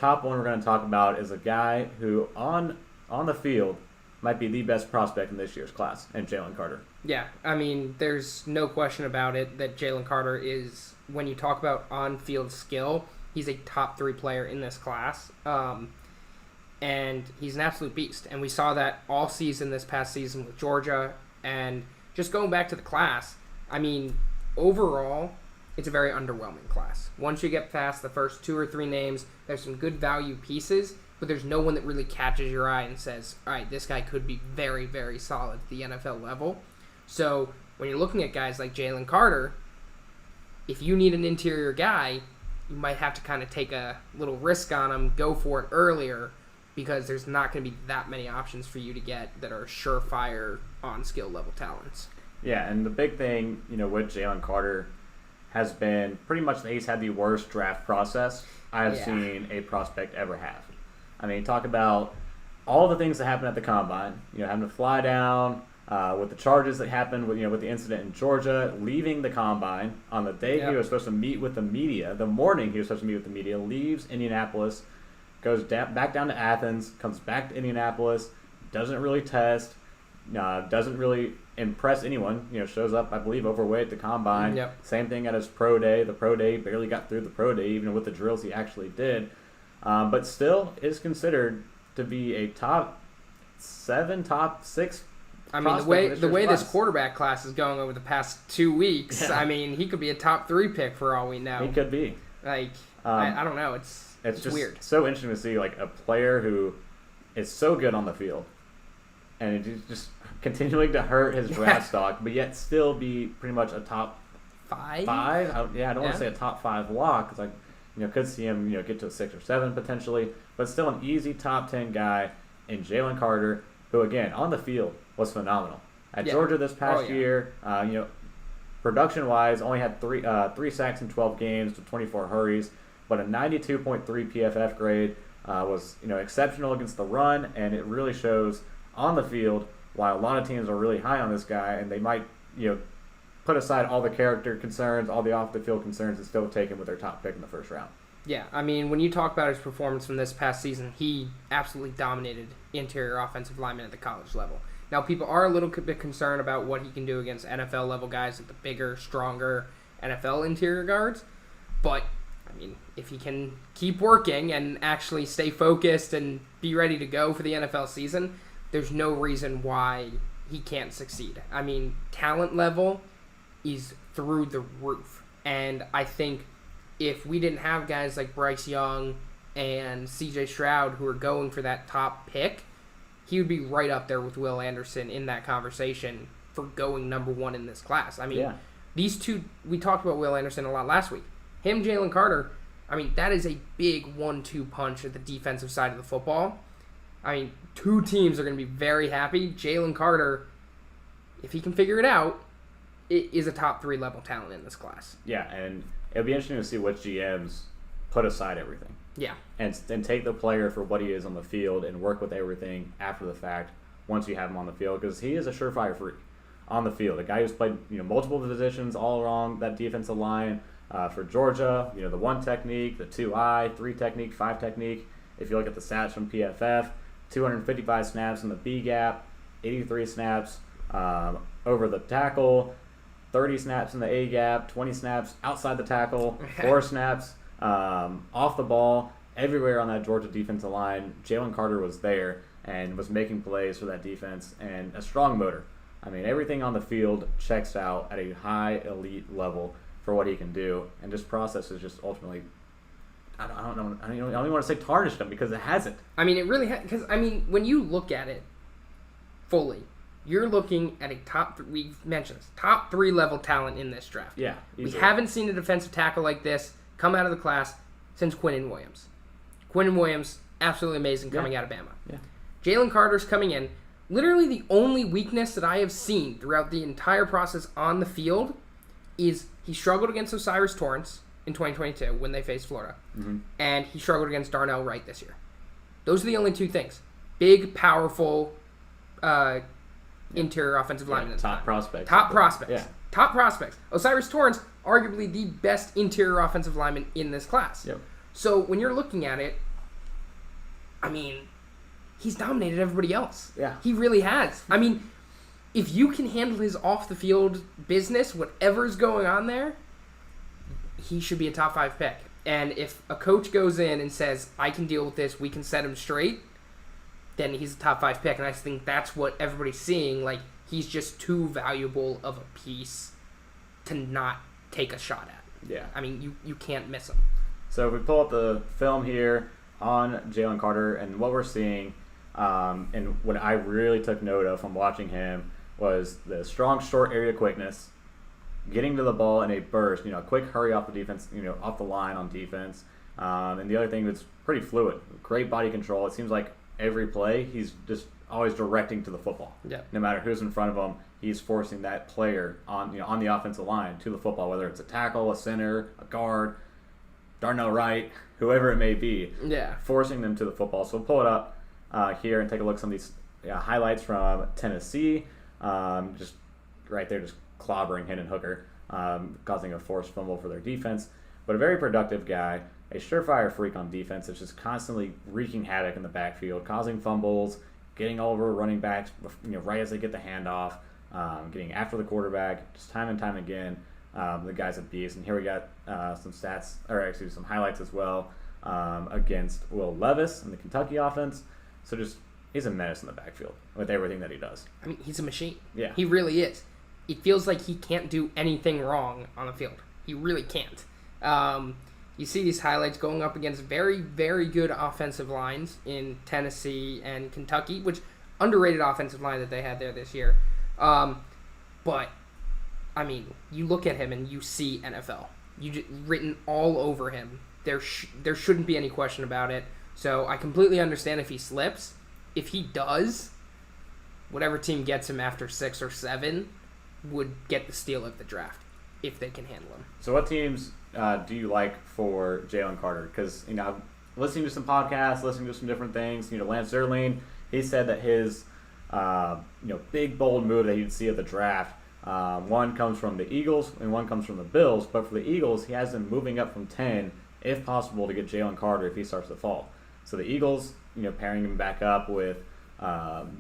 top one we're going to talk about is a guy who on the field might be the best prospect in this year's class, and Jalen Carter. Yeah, I mean, there's no question about it that Jalen Carter is, when you talk about on-field skill, he's a top 3 player in this class. And he's an absolute beast. And we saw that all season this past season with Georgia. And just going back to the class, I mean, overall, it's a very underwhelming class. Once you get past the first 2 or 3 names, there's some good value pieces, but there's no one that really catches your eye and says, all right, this guy could be very, very solid at the NFL level. So when you're looking at guys like Jalen Carter, if you need an interior guy, you might have to kind of take a little risk on him, go for it earlier, because there's not going to be that many options for you to get that are surefire on skill level talents. Yeah, and the big thing, with Jalen Carter has been pretty much that he's had the worst draft process I've seen a prospect ever have. I mean, talk about all the things that happened at the combine, having to fly down, with the charges that happened with the incident in Georgia, leaving the combine on the day he was supposed to meet with the media, the morning he was supposed to meet with the media, leaves Indianapolis, goes back down to Athens, comes back to Indianapolis, doesn't really test, doesn't really impress anyone. Shows up, I believe, overweight at the combine. Yep. Same thing at his pro day. The pro day barely got through the pro day, even with the drills he actually did. But still is considered to be a top 7, top 6. I mean, the way this quarterback class is going over the past 2 weeks, I mean, he could be a top 3 pick for all we know. He could be. Like, I don't know. It's just weird. So interesting to see like a player who is so good on the field, and it's just continuing to hurt his draft stock, but yet still be pretty much a top 5. I don't want to say a top 5 lock because I could see him get to a 6 or 7 potentially, but still an easy top 10 guy in Jalen Carter, who again on the field was phenomenal at Georgia this past year. Production wise, only had 3 sacks in 12 games with 24 hurries, but a 92.3 PFF grade, was exceptional against the run, and it really shows on the field why a lot of teams are really high on this guy, and they might put aside all the character concerns, all the off the field concerns, and still take him with their top pick in the first round. Yeah, I mean, when you talk about his performance from this past season, he absolutely dominated interior offensive linemen at the college level. Now, people are a little bit concerned about what he can do against NFL-level guys, like the bigger, stronger NFL interior guards. But, I mean, if he can keep working and actually stay focused and be ready to go for the NFL season, there's no reason why he can't succeed. I mean, talent level is through the roof. And I think if we didn't have guys like Bryce Young and C.J. Stroud who are going for that top pick, he would be right up there with Will Anderson in that conversation for going number 1 in this class. I mean, these two, we talked about Will Anderson a lot last week. Him, Jalen Carter, I mean, that is a big 1-2 punch at the defensive side of the football. I mean, 2 teams are going to be very happy. Jalen Carter, if he can figure it out, it is a top 3 level talent in this class. Yeah, and it'll be interesting to see what GMs put aside everything. Yeah. And take the player for what he is on the field and work with everything after the fact once you have him on the field, because he is a surefire freak on the field. A guy who's played multiple positions all along that defensive line for Georgia. The 1 technique, the 2-eye, 3 technique, 5 technique. If you look at the stats from PFF, 255 snaps in the B gap, 83 snaps over the tackle, 30 snaps in the A gap, 20 snaps outside the tackle, 4 snaps off the ball, everywhere on that Georgia defensive line. Jalen Carter was there and was making plays for that defense, and a strong motor. I mean, everything on the field checks out at a high elite level for what he can do, and this process is just ultimately, I don't know, I don't even want to say tarnished him, because it hasn't. I mean, it really has, because, I mean, when you look at it fully, you're looking at a we've mentioned this, top 3 level talent in this draft. Yeah. Easily. We haven't seen a defensive tackle like this come out of the class since Quinnen Williams. Quinnen Williams, absolutely amazing coming out of Bama. Yeah. Jalen Carter's coming in. Literally the only weakness that I have seen throughout the entire process on the field is he struggled against Osiris Torrance in 2022 when they faced Florida. Mm-hmm. And he struggled against Darnell Wright this year. Those are the only 2 things. Big, powerful interior offensive linemen. Top prospects. Top prospects. Yeah. Top prospects. Osiris Torrance, arguably the best interior offensive lineman in this class. Yep. So when you're looking at it, I mean, he's dominated everybody else. Yeah. He really has. I mean, if you can handle his off-the-field business, whatever's going on there, he should be a top 5 pick. And if a coach goes in and says, I can deal with this, we can set him straight, then he's a top 5 pick. And I think that's what everybody's seeing. Like, he's just too valuable of a piece to not take a shot at. Yeah. I mean, you can't miss him. So if we pull up the film here on Jalen Carter and what we're seeing, and what I really took note of from watching him was the strong short area quickness, getting to the ball in a burst, a quick hurry off the defense, off the line on defense. And the other thing that's pretty fluid, great body control. It seems like every play he's just always directing to the football. Yeah. No matter who's in front of him, he's forcing that player on the offensive line to the football, whether it's a tackle, a center, a guard, Darnell Wright, whoever it may be. Yeah. Forcing them to the football. So we'll pull it up here and take a look at some of these highlights from Tennessee. Just right there, just clobbering Hendon Hooker, causing a forced fumble for their defense. But a very productive guy, a surefire freak on defense that's just constantly wreaking havoc in the backfield, causing fumbles, getting over running backs, right as they get the handoff, getting after the quarterback, just time and time again. The guy's a beast. And here we got some highlights as well against Will Levis in the Kentucky offense. So just he's a menace in the backfield with everything that he does. I mean, he's a machine. Yeah. He really is. It feels like he can't do anything wrong on the field. He really can't. You see these highlights going up against very, very good offensive lines in Tennessee and Kentucky, which underrated offensive line that they had there this year. But, I mean, you look at him and you see NFL. Written all over him. There shouldn't be any question about it. So I completely understand if he slips. If he does, whatever team gets him after 6 or 7 would get the steal of the draft if they can handle him. So what teams do you like for Jalen Carter? Because, listening to some podcasts, listening to some different things, Lance Zierlein, he said that his, big, bold move that you'd see at the draft, one comes from the Eagles and one comes from the Bills. But for the Eagles, he has them moving up from 10, if possible, to get Jalen Carter if he starts to fall. So the Eagles, pairing him back up with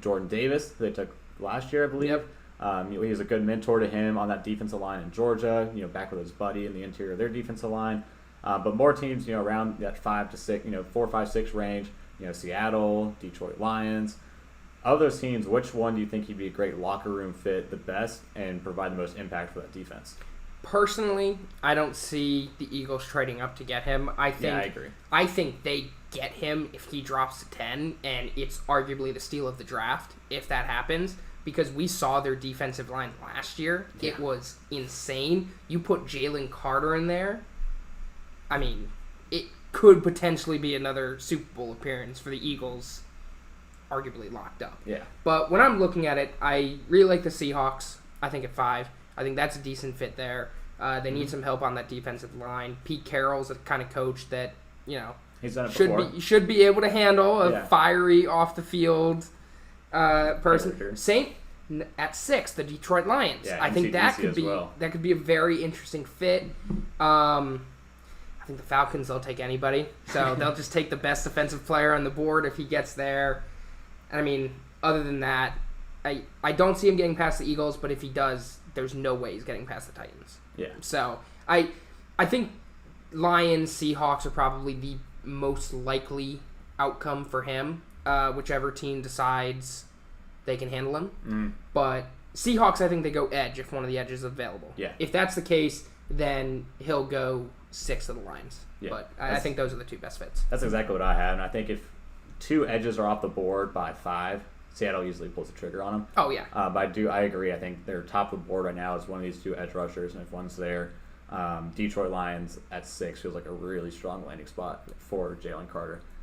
Jordan Davis, who they took last year, I believe. Yep. He was a good mentor to him on that defensive line in Georgia, back with his buddy in the interior of their defensive line. But more teams, around that 5 to 6, 4, 5, 6 range, Seattle, Detroit Lions. Of those teams, which one do you think he'd be a great locker room fit the best and provide the most impact for that defense? Personally, I don't see the Eagles trading up to get him. I agree. I think they get him if he drops to 10, and it's arguably the steal of the draft if that happens. Because we saw their defensive line last year. Yeah. It was insane. You put Jalen Carter in there, I mean, it could potentially be another Super Bowl appearance for the Eagles, arguably locked up. Yeah. But when I'm looking at it, I really like the Seahawks, I think at 5. I think that's a decent fit there. They need some help on that defensive line. Pete Carroll's the kind of coach that, he's done it should be able to handle a fiery off-the-field person. Character. Same at 6, the Detroit Lions. Yeah, I think that could be that could be a very interesting fit. I think the Falcons, they'll take anybody, so they'll just take the best defensive player on the board if he gets there. And I mean, other than that, I don't see him getting past the Eagles, but if he does, there's no way he's getting past the Titans. Yeah. So I think Lions, Seahawks are probably the most likely outcome for him. Whichever team decides they can handle him. Mm. But Seahawks, I think they go edge if one of the edges is available. Yeah. If that's the case, then he'll go 6 of the Lions. Yeah. But I think those are the 2 best fits. That's exactly what I have. And I think if 2 edges are off the board by 5, Seattle usually pulls the trigger on them. Oh, yeah. But I agree. I think they're top of the board right now is one of these 2 edge rushers. And if one's there, Detroit Lions at 6 feels like a really strong landing spot for Jalen Carter.